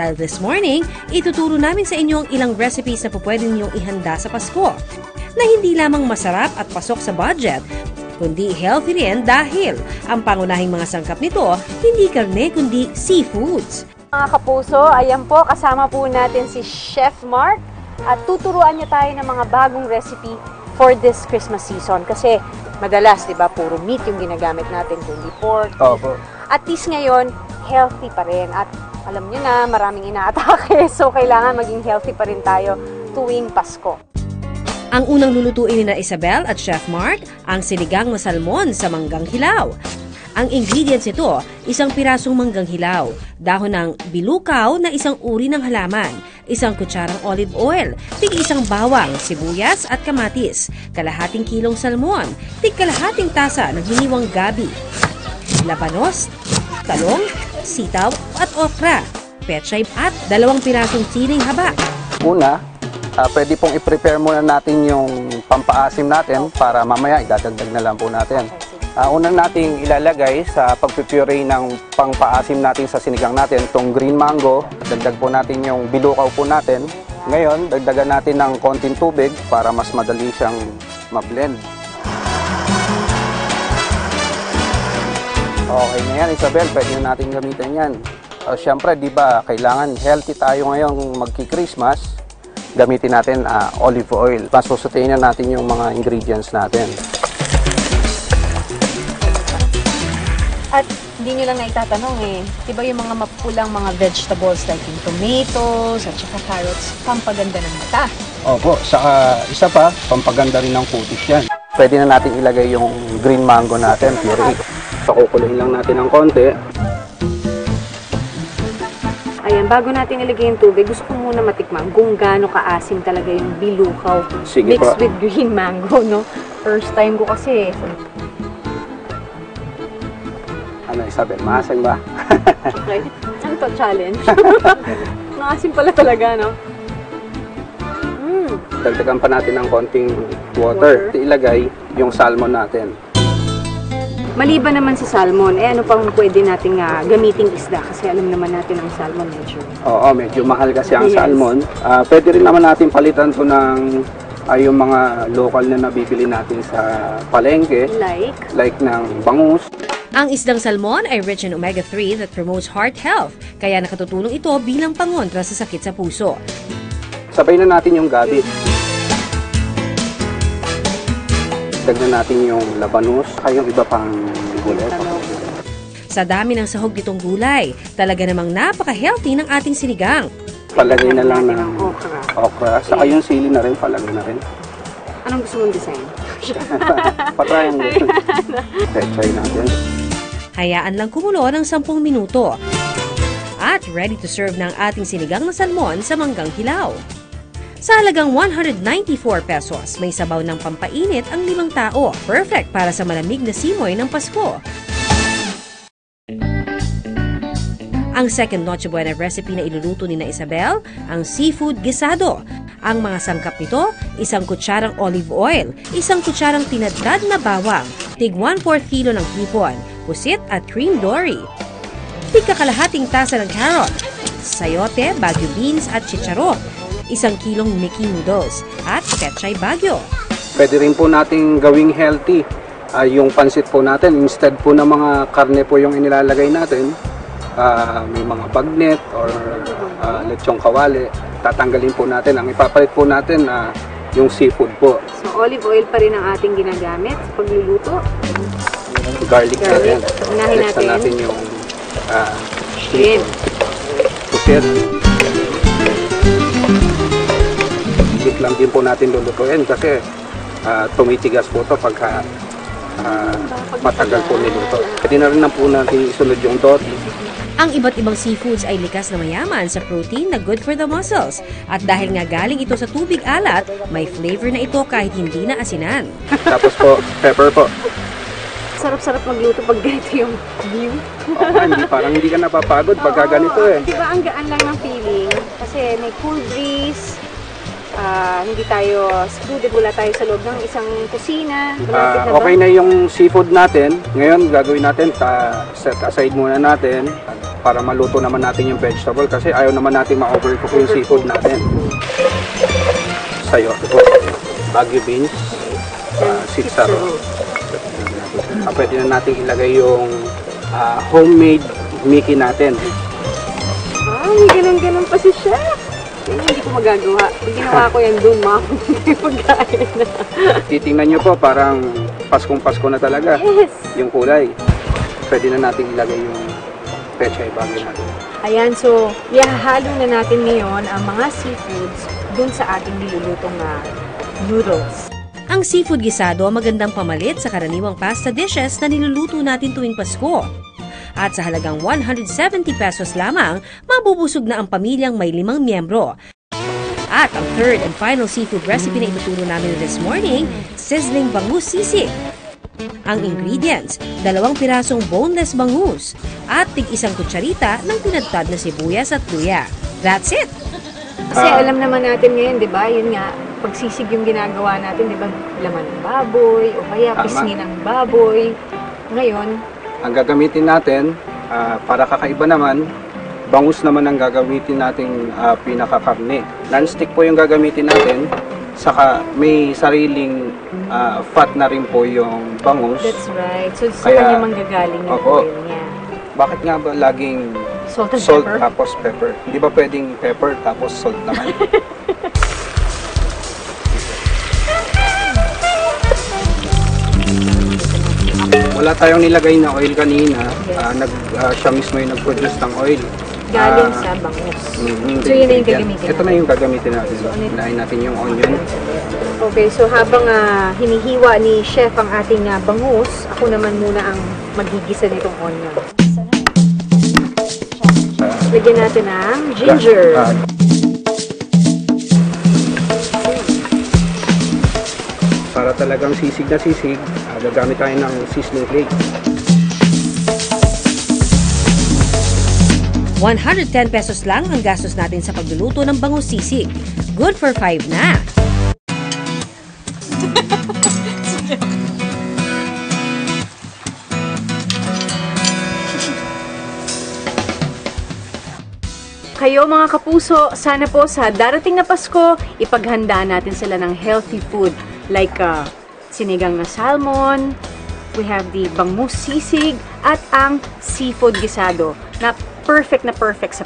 Dahil this morning, ituturo namin sa inyo ang ilang recipes na pwede ninyong ihanda sa Pasko na hindi lamang masarap at pasok sa budget, kundi healthy rin dahil ang pangunahing mga sangkap nito hindi karne kundi seafoods. Mga kapuso, ayan po, kasama po natin si Chef Mark at tuturuan niya tayo ng mga bagong recipe for this Christmas season. Kasi madalas, di ba, puro meat yung ginagamit natin, kundi pork. Opo. At least ngayon, healthy pa rin. At alam niyo na, maraming inaatake. So, kailangan maging healthy pa rin tayo tuwing Pasko. Ang unang lulutuin ni na Isabel at Chef Mark, ang sinigang na salmon sa manggang hilaw. Ang ingredients nito, isang pirasong manggang hilaw, dahon ng bilukaw na isang uri ng halaman, isang kutsarang olive oil, tig-isang bawang, sibuyas at kamatis, kalahating kilong salmon, tig-kalahating tasa ng hiniwang gabi, labanos, talong, sitaw at okra, pechay at 2 pirasong siling haba. Una, pwede pong i-prepare muna natin yung pampaasim natin para mamaya idadagdag na lang po natin. Una nating ilalagay sa pagpipuree ng pangpaasim natin sa sinigang natin, itong green mango. Dagdag po natin yung bilukaw po natin. Ngayon, dagdagan natin ng konting tubig para mas madali siyang ma-blend. Okay na yan, Isabel. Pwede na natin gamitin yan. Siyempre, di ba, kailangan healthy tayo ngayong magki-Christmas. Gamitin natin olive oil. Masusutain na natin yung mga ingredients natin. At hindi nyo lang naitatanong diba yung mga mapulang mga vegetables like yung tomatoes at saka carrots, pampaganda ng mata. Opo, saka isa pa, pampaganda rin ng kutis yan. Pwede na natin ilagay yung green mango natin, puree. Pakukuluin lang natin ng konti. Ayan, bago natin ilagay yung tubig, gusto ko muna matikman kung gaano kaasim talaga yung bilukaw. Sige mixed po. with green mango, no? First time ko kasi. Ano, Isabel, maasim ba? Okay. Ano to, challenge? Maasim pala talaga, no? Dagdagan pa natin ng konting water. Ilagay yung salmon natin. Maliban naman sa salmon, ano pang pwede nating gamiting isda? Kasi alam naman natin ang salmon medyo. Oo, medyo mahal kasi ang Yes. salmon. Pwede rin naman natin palitan to ng yung mga local na nabibili natin sa palengke. Like ng bangus. Ang isdang salmon ay rich in omega-3 that promotes heart health, kaya nakatutulong ito bilang pangontra sa sakit sa puso. Sabay na natin yung gabi. Dagnan natin yung labanos, ay yung iba pang gulay. Sa dami ng sahog nitong gulay, talaga namang napaka-healthy ng ating sinigang. Palagay na lang ng okra. Saka yung sili na rin, palagay na rin. Anong gusto mong design? Patrayan mo. Pechay natin. Hayaan lang kumulo ng 10 minuto. At ready to serve ng ating sinigang na salmon sa manggang hilaw. Sa halagang 194 pesos, may sabaw ng pampainit ang 5 tao. Perfect para sa malamig na simoy ng Pasko. Ang second Noche Buena recipe na iluluto ni na Isabel, ang seafood gisado. Ang mga sangkap nito, 1 kutsarang olive oil, 1 kutsarang tinadtad na bawang, tig 1/4 kilo ng hipon, pusit at cream dory, tig kalahating tasa ng carrot, sayote, bagu beans at chicharon, 1 kilong Mickey noodles, at pechay bagyo. Pwede rin po nating gawing healthy. Yung pansit po natin, instead po ng mga karne po yung inilalagay natin, may mga bagnet or lechong kawali, tatanggalin po natin. Ang ipapalit po natin yung seafood po. So, olive oil pa rin ang ating ginagamit sa pagluluto. Garlic. Unahin natin. natin yung Shrimp. pusit. Higit lang din po natin lulutuin kasi tumitigas po ito pagka matagal po niluto. Pwede na rin po natin isunod yung doti. Ang iba't ibang seafoods ay likas na mayaman sa protein na good for the muscles. At dahil nga galing ito sa tubig alat, may flavor na ito kahit hindi na asinan. Tapos po, pepper po. Sarap-sarap magluto pag ganito yung view. Parang hindi ka napapagod pagka ganito eh. Diba ang gaan lang ng feeling? Kasi may cool breeze, hindi tayo secluded, wala tayo sa loob ng isang kusina. Malapit na ba? Okay na yung seafood natin. Ngayon, gagawin natin, set aside muna natin para maluto naman natin yung vegetable kasi ayaw naman natin ma-overcook yung seafood natin. Sayo, ito, Baguio beans, sitsaro. Pwede na natin ilagay yung homemade Mickey natin. May ganun-ganun pa si Chef. Hindi ko magagawa. Pag ginawa ko yan doon, pagkain na. Titingnan nyo po, parang Paskong-Pasko na talaga. Yes! Yung kulay. Pwede na natin ilagay yung pechay Baguio natin. Ayan, so ihahalo na natin ngayon ang mga seafoods dun sa ating nilulutong noodles. Ang seafood gisado magandang pamalit sa karaniwang pasta dishes na niluluto natin tuwing Pasko. At sa halagang 170 pesos lamang, mabubusog na ang pamilyang may 5 miyembro. At ang third and final seafood recipe na ituturo namin this morning, sizzling bangus sisig. Ang ingredients, 2 pirasong boneless bangus at tig-1 kutsarita ng tinadtad na sibuyas at luya. That's it! Kasi alam naman natin ngayon, di ba, yun nga, pagsisig yung ginagawa natin, di ba, laman ng baboy, o kaya pisngi ng baboy. Ngayon, ang gagamitin natin, para kakaiba naman, bangus naman ang gagamitin nating pinakakarne. Non-stick po yung gagamitin natin, saka may sariling fat na rin po yung bangus. that's right. So, sa kanya manggagaling yung oil niya. Bakit nga ba laging Salt and salt pepper? tapos pepper? Di ba pwedeng pepper tapos salt naman? Wala tayong nilagay na oil kanina. Siya mismo yung nag-produce ng oil. Galing sa bangus. So, yun na yung gagamitin Ito na yung gagamitin natin. Hinahin natin yung onion. Okay, so habang hinihiwa ni Chef ang ating bangus, ako naman muna ang maghigisa nitong onion. Lagyan natin ng ginger. Para talagang sisig na sisig, gagamit tayo ng seasoning flakes. 110 pesos lang ang gastos natin sa pagluluto ng bangus sisig. Good for 5 na! Kayo mga kapuso, sana po sa darating na Pasko, ipaghanda natin sila ng healthy food like sinigang na salmon, we have the bangus sisig, at ang seafood gisado na perfect sa